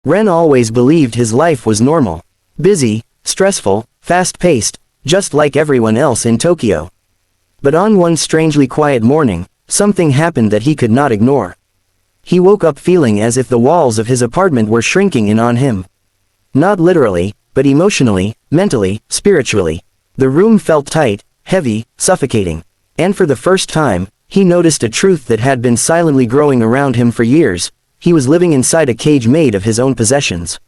Ren always believed his life was normal. Busy, stressful, fast-paced, just like everyone else in Tokyo. But on one strangely quiet morning, something happened that he could not ignore. He woke up feeling as if the walls of his apartment were shrinking in on him. Not literally, but emotionally, mentally, spiritually. The room felt tight, heavy, suffocating. And for the first time, he noticed a truth that had been silently growing around him for years. He was living inside a cage made of his own possessions.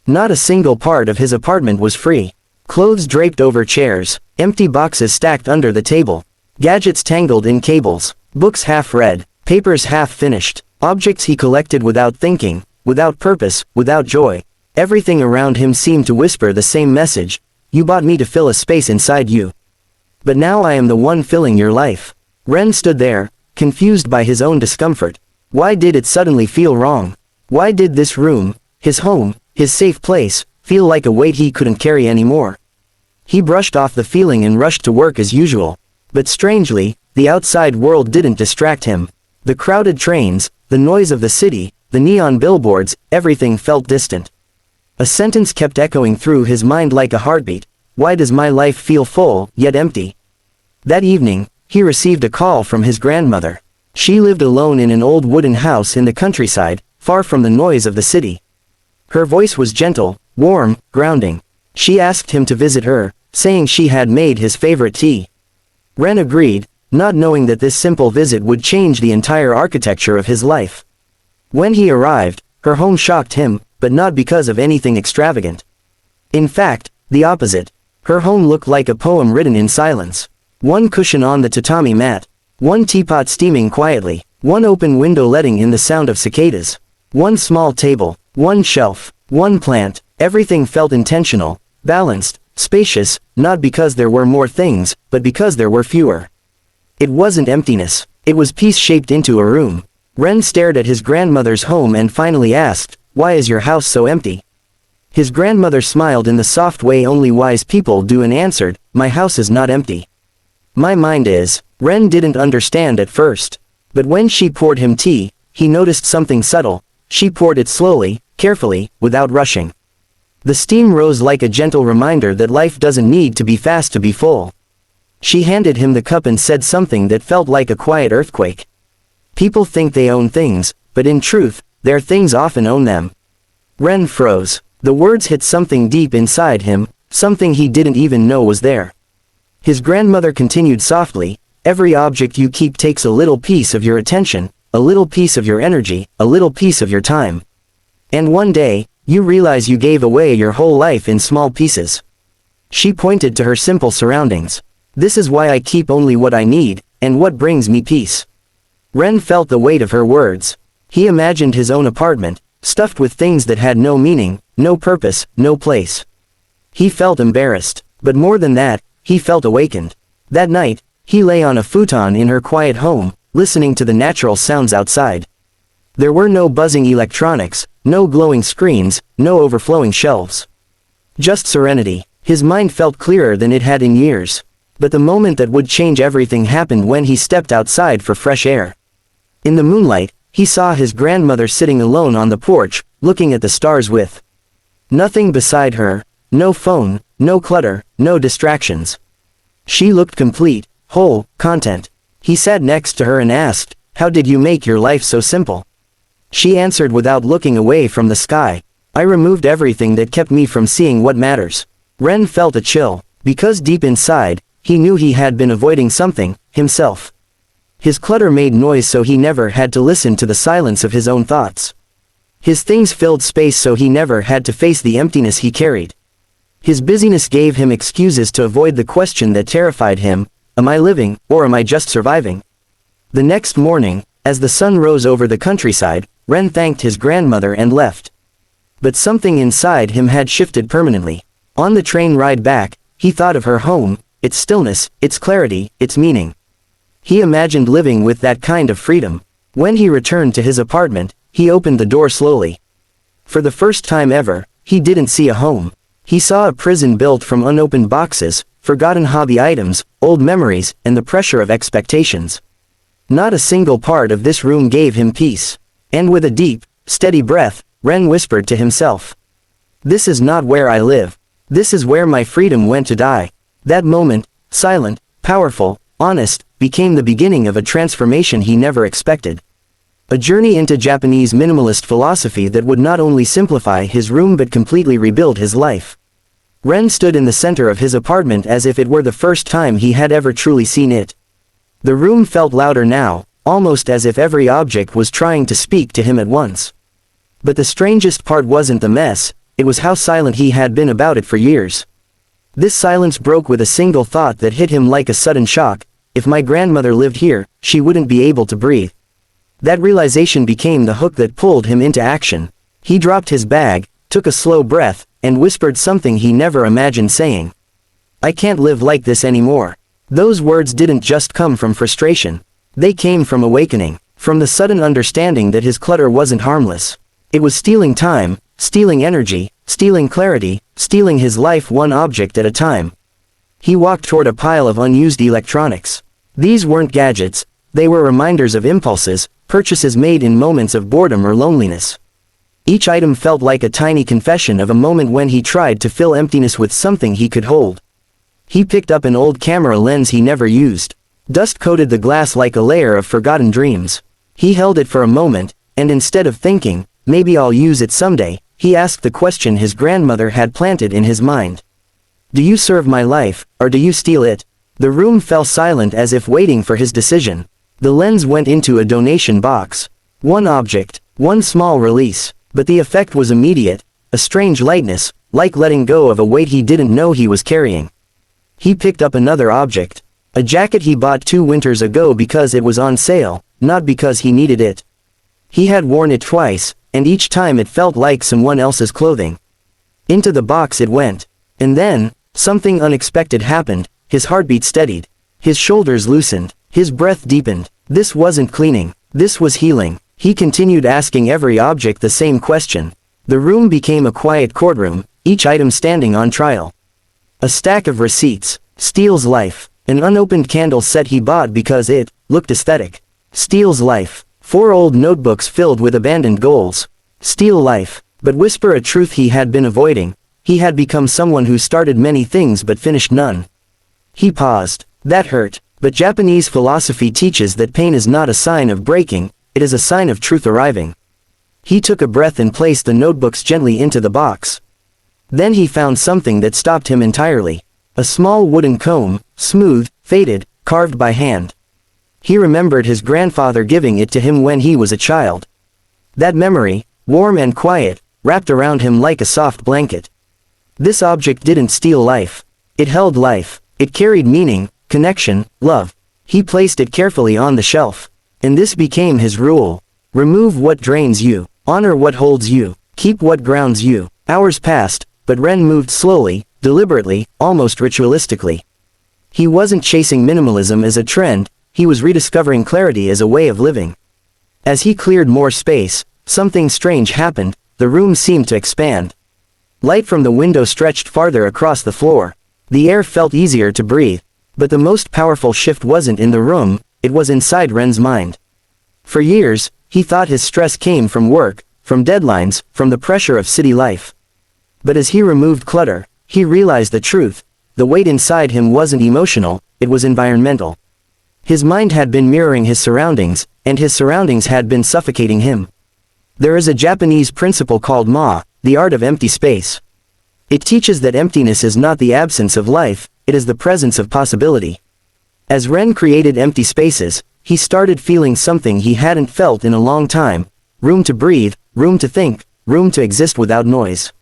Not a single part of his apartment was free. Clothes draped over chairs, empty boxes stacked under the table, gadgets tangled in cables, books half read, papers half finished, objects he collected without thinking, without purpose, without joy. Everything around him seemed to whisper the same message: you bought me to fill a space inside you. But now I am the one filling your life. Ren stood there, confused by his own discomfort. Why did it suddenly feel wrong? Why did this room, his home, his safe place, feel like a weight he couldn't carry anymore? He brushed off the feeling and rushed to work as usual. But strangely, the outside world didn't distract him. The crowded trains, the noise of the city, the neon billboards, everything felt distant. A sentence kept echoing through his mind like a heartbeat. Why does my life feel full, yet empty? That evening, he received a call from his grandmother. She lived alone in an old wooden house in the countryside, far from the noise of the city. Her voice was gentle, warm, grounding. She asked him to visit her, saying she had made his favorite tea. Ren agreed, not knowing that this simple visit would change the entire architecture of his life. When he arrived, her home shocked him, but not because of anything extravagant. In fact, the opposite. Her home looked like a poem written in silence. One cushion on the tatami mat. One teapot steaming quietly. One open window letting in the sound of cicadas. One small table. One shelf. One plant. Everything felt intentional, balanced, spacious, not because there were more things, but because there were fewer. It wasn't emptiness. It was peace shaped into a room. Ren stared at his grandmother's home and finally asked, "Why is your house so empty?" His grandmother smiled in the soft way only wise people do and answered, "My house is not empty. My mind is." Ren didn't understand at first. But when she poured him tea, he noticed something subtle. She poured it slowly, carefully, without rushing. The steam rose like a gentle reminder that life doesn't need to be fast to be full. She handed him the cup and said something that felt like a quiet earthquake. People think they own things, but in truth, their things often own them. Ren froze. The words hit something deep inside him, something he didn't even know was there. His grandmother continued softly, "Every object you keep takes a little piece of your attention, a little piece of your energy, a little piece of your time. And one day, you realize you gave away your whole life in small pieces." She pointed to her simple surroundings. "This is why I keep only what I need, and what brings me peace." Ren felt the weight of her words. He imagined his own apartment, stuffed with things that had no meaning, no purpose, no place. He felt embarrassed, but more than that, he felt awakened. That night, he lay on a futon in her quiet home, listening to the natural sounds outside. There were no buzzing electronics, no glowing screens, no overflowing shelves. Just serenity. His mind felt clearer than it had in years. But the moment that would change everything happened when he stepped outside for fresh air. In the moonlight, he saw his grandmother sitting alone on the porch, looking at the stars with nothing beside her, no phone, no clutter, no distractions. She looked complete, whole, content. He sat next to her and asked, "How did you make your life so simple?" She answered without looking away from the sky, "I removed everything that kept me from seeing what matters." Ren felt a chill, because deep inside, he knew he had been avoiding something, himself. His clutter made noise so he never had to listen to the silence of his own thoughts. His things filled space so he never had to face the emptiness he carried. His busyness gave him excuses to avoid the question that terrified him, am I living, or am I just surviving? The next morning, as the sun rose over the countryside, Ren thanked his grandmother and left. But something inside him had shifted permanently. On the train ride back, he thought of her home, its stillness, its clarity, its meaning. He imagined living with that kind of freedom. When he returned to his apartment, he opened the door slowly. For the first time ever, he didn't see a home. He saw a prison built from unopened boxes, forgotten hobby items, old memories, and the pressure of expectations. Not a single part of this room gave him peace. And with a deep, steady breath, Ren whispered to himself. This is not where I live. This is where my freedom went to die. That moment, silent, powerful, honest, became the beginning of a transformation he never expected. A journey into Japanese minimalist philosophy that would not only simplify his room but completely rebuild his life. Ren stood in the center of his apartment as if it were the first time he had ever truly seen it. The room felt louder now, almost as if every object was trying to speak to him at once. But the strangest part wasn't the mess, it was how silent he had been about it for years. This silence broke with a single thought that hit him like a sudden shock: if my grandmother lived here, she wouldn't be able to breathe. That realization became the hook that pulled him into action. He dropped his bag, took a slow breath, and whispered something he never imagined saying. I can't live like this anymore. Those words didn't just come from frustration. They came from awakening, from the sudden understanding that his clutter wasn't harmless. It was stealing time, stealing energy, stealing clarity, stealing his life one object at a time. He walked toward a pile of unused electronics. These weren't gadgets, they were reminders of impulses, purchases made in moments of boredom or loneliness. Each item felt like a tiny confession of a moment when he tried to fill emptiness with something he could hold. He picked up an old camera lens he never used. Dust coated the glass like a layer of forgotten dreams. He held it for a moment, and instead of thinking, maybe I'll use it someday, he asked the question his grandmother had planted in his mind. Do you serve my life, or do you steal it? The room fell silent as if waiting for his decision. The lens went into a donation box. One object, one small release, but the effect was immediate, a strange lightness, like letting go of a weight he didn't know he was carrying. He picked up another object, a jacket he bought 2 winters ago because it was on sale, not because he needed it. He had worn it twice, and each time it felt like someone else's clothing. Into the box it went. And then, something unexpected happened. His heartbeat steadied. His shoulders loosened. His breath deepened. This wasn't cleaning. This was healing. He continued asking every object the same question. The room became a quiet courtroom, each item standing on trial. A stack of receipts. Steele's life. An unopened candle set he bought because it looked aesthetic. Steele's life. 4 old notebooks filled with abandoned goals. Steele life. But whisper a truth he had been avoiding. He had become someone who started many things but finished none. He paused. That hurt. But Japanese philosophy teaches that pain is not a sign of breaking, it is a sign of truth arriving. He took a breath and placed the notebooks gently into the box. Then he found something that stopped him entirely. A small wooden comb, smooth, faded, carved by hand. He remembered his grandfather giving it to him when he was a child. That memory, warm and quiet, wrapped around him like a soft blanket. This object didn't steal life. It held life. It carried meaning, connection, love. He placed it carefully on the shelf. And this became his rule. Remove what drains you. Honor what holds you. Keep what grounds you. Hours passed, but Ren moved slowly, deliberately, almost ritualistically. He wasn't chasing minimalism as a trend, he was rediscovering clarity as a way of living. As he cleared more space, something strange happened. The room seemed to expand. Light from the window stretched farther across the floor. The air felt easier to breathe. But the most powerful shift wasn't in the room, it was inside Ren's mind. For years, he thought his stress came from work, from deadlines, from the pressure of city life. But as he removed clutter, he realized the truth. The weight inside him wasn't emotional, it was environmental. His mind had been mirroring his surroundings, and his surroundings had been suffocating him. There is a Japanese principle called Ma, the art of empty space. It teaches that emptiness is not the absence of life, it is the presence of possibility. As Ren created empty spaces, he started feeling something he hadn't felt in a long time: room to breathe, room to think, room to exist without noise.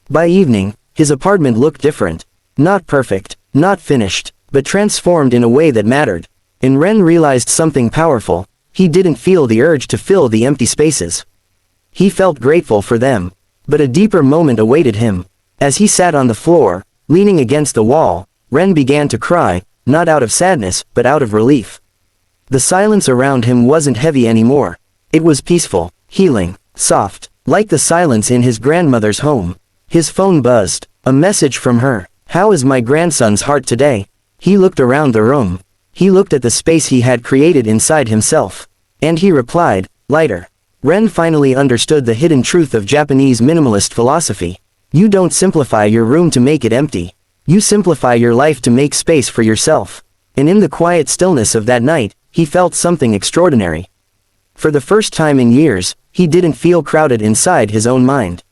By evening, his apartment looked different. Not perfect, not finished, but transformed in a way that mattered. And Ren realized something powerful: he didn't feel the urge to fill the empty spaces. He felt grateful for them. But a deeper moment awaited him. As he sat on the floor, leaning against the wall, Ren began to cry, not out of sadness, but out of relief. The silence around him wasn't heavy anymore. It was peaceful, healing, soft, like the silence in his grandmother's home. His phone buzzed. A message from her. How is my grandson's heart today? He looked around the room. He looked at the space he had created inside himself. And he replied, lighter. Ren finally understood the hidden truth of Japanese minimalist philosophy. You don't simplify your room to make it empty. You simplify your life to make space for yourself. And in the quiet stillness of that night, he felt something extraordinary. For the first time in years, he didn't feel crowded inside his own mind.